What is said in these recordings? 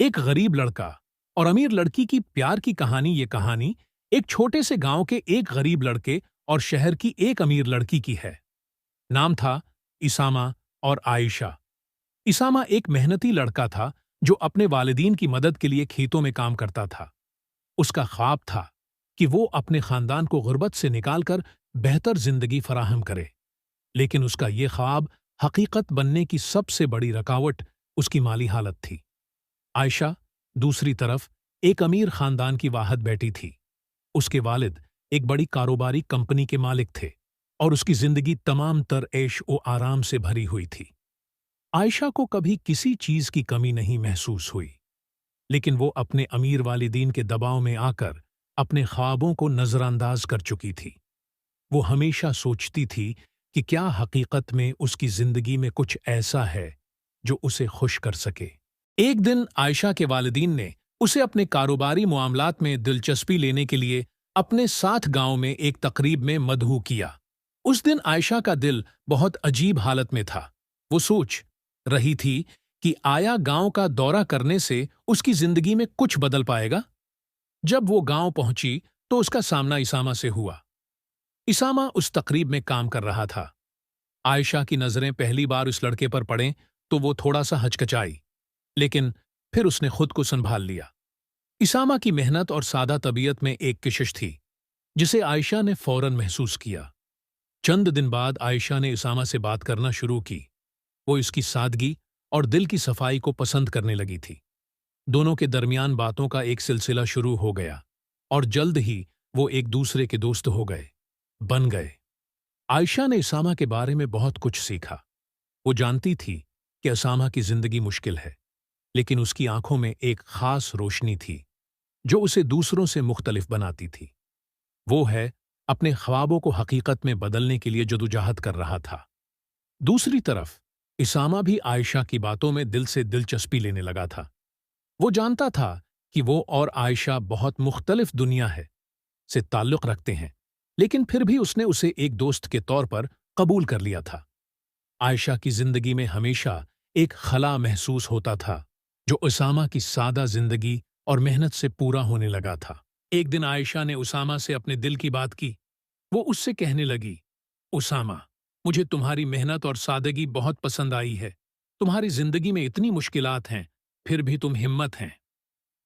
एक गरीब लड़का और अमीर लड़की की प्यार की कहानी। ये कहानी एक छोटे से गांव के एक गरीब लड़के और शहर की एक अमीर लड़की की है। नाम था इसामा और आयशा। इसामा एक मेहनती लड़का था जो अपने वालिदीन की मदद के लिए खेतों में काम करता था। उसका ख्वाब था कि वो अपने खानदान को गुर्बत से निकालकर बेहतर जिंदगी फराहम करे। लेकिन उसका ये ख्वाब हकीकत बनने की सबसे बड़ी रुकावट उसकी माली हालत थी। आयशा दूसरी तरफ एक अमीर खानदान की वाहद बेटी थी। उसके वालिद एक बड़ी कारोबारी कंपनी के मालिक थे और उसकी जिंदगी तमाम तर ऐश ओ आराम से भरी हुई थी। आयशा को कभी किसी चीज की कमी नहीं महसूस हुई, लेकिन वो अपने अमीर वालिदीन के दबाव में आकर अपने ख्वाबों को नजरअंदाज कर चुकी थी। वो हमेशा सोचती थी कि क्या हकीकत में उसकी जिंदगी में कुछ ऐसा है जो उसे खुश कर सके। एक दिन आयशा के वालिदीन ने उसे अपने कारोबारी मामलात में दिलचस्पी लेने के लिए अपने साथ गांव में एक तकरीब में मदऊ किया। उस दिन आयशा का दिल बहुत अजीब हालत में था। वो सोच रही थी कि आया गांव का दौरा करने से उसकी जिंदगी में कुछ बदल पाएगा। जब वो गांव पहुंची तो उसका सामना इसामा से हुआ। इसामा उस तकरीब में काम कर रहा था। आयशा की नजरें पहली बार उस लड़के पर पड़ें तो वो थोड़ा सा हचकचाई, लेकिन फिर उसने खुद को संभाल लिया। इसामा की मेहनत और सादा तबीयत में एक कशिश थी जिसे आयशा ने फौरन महसूस किया। चंद दिन बाद आयशा ने इसामा से बात करना शुरू की। वो इसकी सादगी और दिल की सफाई को पसंद करने लगी थी। दोनों के दरमियान बातों का एक सिलसिला शुरू हो गया और जल्द ही वो एक दूसरे के दोस्त हो गए, बन गए। आयशा ने इसामा के बारे में बहुत कुछ सीखा। वो जानती थी कि इसामा की जिंदगी मुश्किल है, लेकिन उसकी आंखों में एक खास रोशनी थी जो उसे दूसरों से मुख्तलिफ बनाती थी। वो है अपने ख्वाबों को हकीकत में बदलने के लिए जदोजहद कर रहा था। दूसरी तरफ इसामा भी आयशा की बातों में दिल से दिलचस्पी लेने लगा था। वो जानता था कि वो और आयशा बहुत मुख्तलिफ दुनिया है से ताल्लुक रखते हैं, लेकिन फिर भी उसने उसे एक दोस्त के तौर पर कबूल कर लिया था। आयशा की जिंदगी में हमेशा एक खला महसूस होता था जो उसामा की सादा जिंदगी और मेहनत से पूरा होने लगा था। एक दिन आयशा ने उसामा से अपने दिल की बात की। वो उससे कहने लगी, उसामा, मुझे तुम्हारी मेहनत और सादगी बहुत पसंद आई है। तुम्हारी जिंदगी में इतनी मुश्किलात हैं, फिर भी तुम हिम्मत हैं,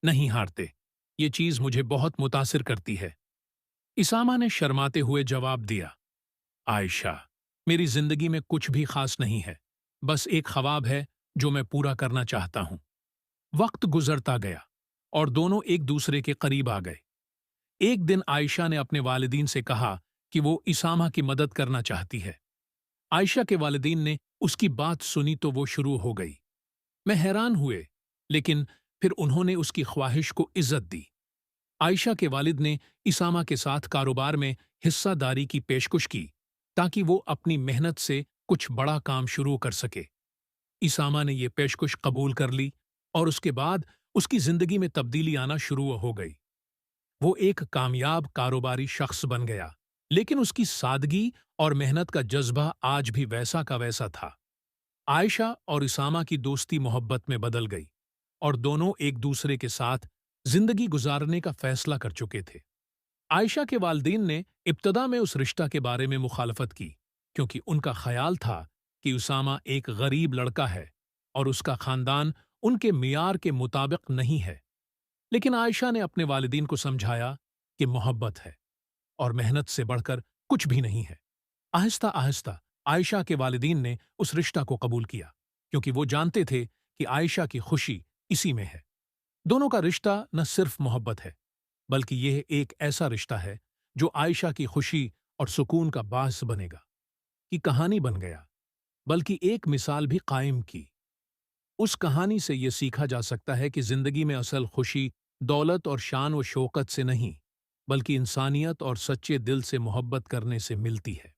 नहीं हारते। ये चीज मुझे बहुत मुतासिर करती है। इसामा ने शर्माते हुए जवाब दिया, आयशा, मेरी जिंदगी में कुछ भी खास नहीं है, बस एक ख्वाब है जो मैं पूरा करना चाहता हूं। वक्त गुजरता गया और दोनों एक दूसरे के करीब आ गए। एक दिन आयशा ने अपने वालिदीन से कहा कि वो इसामा की मदद करना चाहती है। आयशा के वालिदीन ने उसकी बात सुनी तो वो शुरू हो गई। मैं हैरान हुए, लेकिन फिर उन्होंने उसकी ख्वाहिश को इज्जत दी। आयशा के वालिद ने इसामा के साथ कारोबार में हिस्सादारी की पेशकश की ताकि वो अपनी मेहनत से कुछ बड़ा काम शुरू कर सके। इसामा ने ये पेशकश कबूल कर ली और उसके बाद उसकी जिंदगी में तब्दीली आना शुरू हो गई। वो एक कामयाब कारोबारी शख्स बन गया, लेकिन उसकी सादगी और मेहनत का जज्बा आज भी वैसा का वैसा था। आयशा और इसामा की दोस्ती मोहब्बत में बदल गई और दोनों एक दूसरे के साथ जिंदगी गुजारने का फैसला कर चुके थे। आयशा के वालिदीन ने इब्तदा में उस रिश्ता के बारे में मुखालफत की, क्योंकि उनका ख्याल था कि उसामा एक गरीब लड़का है और उसका खानदान उनके मियार के मुताबिक नहीं है। लेकिन आयशा ने अपने वालिदीन को समझाया कि मोहब्बत है और मेहनत से बढ़कर कुछ भी नहीं है। आहिस्ता आहिस्ता आयशा के वालिदीन ने उस रिश्ता को कबूल किया, क्योंकि वो जानते थे कि आयशा की खुशी इसी में है। दोनों का रिश्ता न सिर्फ मोहब्बत है, बल्कि यह एक ऐसा रिश्ता है जो आयशा की खुशी और सुकून का बास बनेगा। कि कहानी बन गया, बल्कि एक मिसाल भी कायम की। उस कहानी से यह सीखा जा सकता है कि जिंदगी में असल खुशी दौलत और शान व शौकत से नहीं, बल्कि इंसानियत और सच्चे दिल से मोहब्बत करने से मिलती है।